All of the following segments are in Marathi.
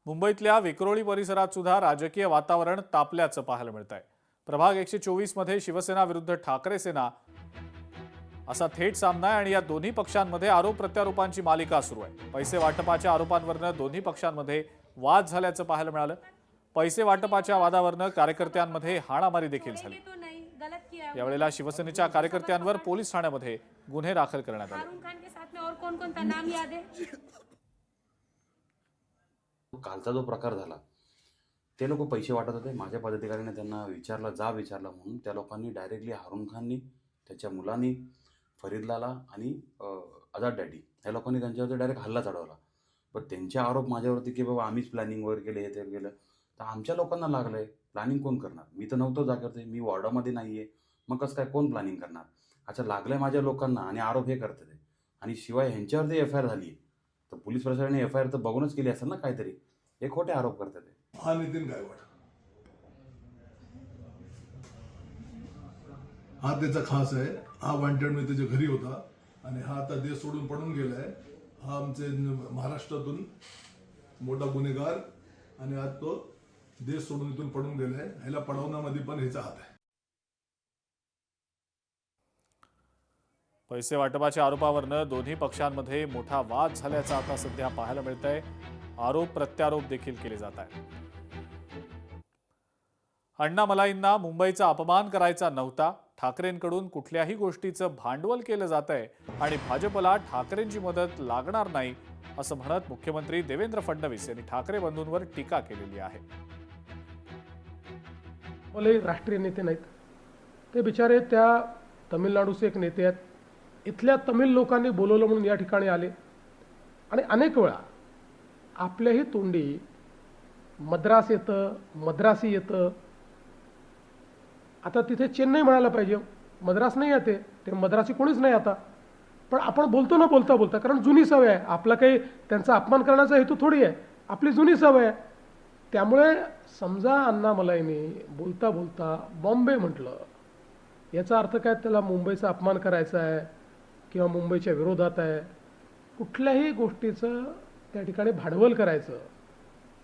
मुंबईतल्या विक्रोळी परिसरात सुद्धा राजकीय वातावरण तापल्याचं पाहायला मिळतंय। प्रभाग 124 मध्ये शिवसेना विरुद्ध ठाकरे सेना असा थेट सामना आहे आणि या दोन्ही पक्षांमध्ये आरोप प्रत्यारोपांची मालिका सुरू आहे। पैसे वाटपाच्या आरोपांवरून दोन्ही पक्षांमध्ये वाद झाल्याचं पाहायला मिळालं। पैसे वाटपाच्या वादावरून कार्यकर्त्यांमध्ये हाणामारी देखील झाली। यावेळेला शिवसेनेच्या कार्यकर्त्यांवर पोलीस ठाण्यामध्ये गुन्हे दाखल करण्यात आले। कालचा जो प्रकार झाला ते लोक पैसे वाटत होते। माझ्या पदाधिकाऱ्याने त्यांना विचारला म्हणून त्या लोकांनी डायरेक्टली हारून खाननी, त्याच्या मुलांनी, फरीदलाला आणि आझाद डॅडी ह्या लोकांनी त्यांच्यावरती डायरेक्ट हल्ला चढवला। पण त्यांचे आरोप माझ्यावरती की बाबा आम्हीच प्लॅनिंग वगैरे केले, हे ते केलं। तर आमच्या लोकांना लागलंय, प्लॅनिंग कोण करणार? मी तर नव्हतो जागेवरती, मी वॉर्डामध्ये नाहीये, मग कसं काय कोण प्लॅनिंग करणार? अच्छा, लागलंय माझ्या लोकांना आणि आरोप हे करते ते। आणि शिवाय ह्यांच्यावरती FIR झाली आहे, तर पोलीस प्रशासनाने FIR तर बघूनच केली असेल ना काहीतरी। हे खोटे आरोप करतात ते। हा नितीन गायकवाड, हा त्याचा खास आहे। हा वॉन्टेड मध्ये त्याच्या घरी होता आणि हा आता देश सोडून पडून गेलाय। हा आमचे महाराष्ट्रातून मोठा गुन्हेगार आणि आज तो देश सोडून इथून पडून गेलाय। ह्याला पडवण्यामध्ये पण ह्याचा हात आहे। पैसे वाटपाच्या आरोपावरून दोन्ही पक्षांमध्ये मोठा वाद झाल्याचं आता सध्या पाहायला मिळतंय। आरोप प्रत्यारोप देखील केले जात आहेत। अण्णामलाईंना मुंबईचा अपमान करायचा नव्हता, ठाकरेंकडून कुठल्याही गोष्टीचं भांडवल केलं जातंय आणि भाजपला ठाकरेंची मदत लागणार नाही असं म्हणत मुख्यमंत्री देवेंद्र फडणवीस यांनी ठाकरे बंधूंवर टीका केलेली आहे। भले राष्ट्रीय नेते नाहीत, ते बिचारे त्या तमिळनाडूचे एक नेते आहेत। इथल्या तमिळ लोकांनी बोलवलं म्हणून या ठिकाणी आले आणि अनेक वेळा आपल्याही तोंडी मद्रास येतं, मद्रासी येतं। आता तिथे चेन्नई म्हणायला पाहिजे, मद्रास नाही येते, ते मद्रासी कोणीच नाही आता। पण आपण बोलतो ना बोलता बोलता, कारण जुनी सवय आहे। आपला काही त्यांचा अपमान करण्याचा हेतू थोडी आहे, आपली जुनी सवय आहे। त्यामुळे समजा अण्णामलाईंनी बोलता बोलता बॉम्बे म्हटलं, याचा अर्थ काय त्याला मुंबईचा अपमान करायचा आहे किंवा मुंबईच्या विरोधात आहे। कुठल्याही गोष्टीचं त्या ठिकाणी भांडवल करायचं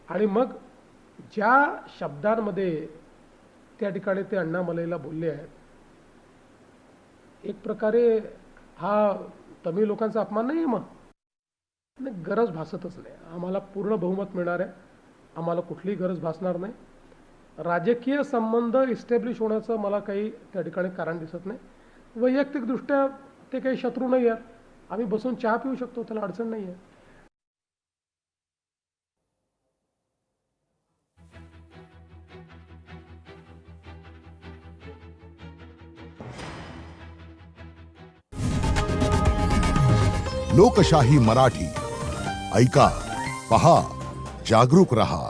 आणि मग ज्या शब्दांमध्ये त्या ठिकाणी ते अण्णामलाईला बोलले आहेत, एक प्रकारे हा तमिळ लोकांचा अपमान नाही आहे। मग गरज भासतच नाही। आम्हाला पूर्ण बहुमत मिळणार आहे, आम्हाला कुठलीही गरज भासणार नाही। राजकीय संबंध इस्टॅब्लिश होण्याचं मला काही त्या ठिकाणी कारण दिसत नाही। वैयक्तिकदृष्ट्या ते काही शत्रू नाही आहेत, आम्ही बसून चहा पिऊ शकतो, त्याला अडचण नाही आहे। लोकशाही मराठी ऐका, पहा, जागरूक रहा।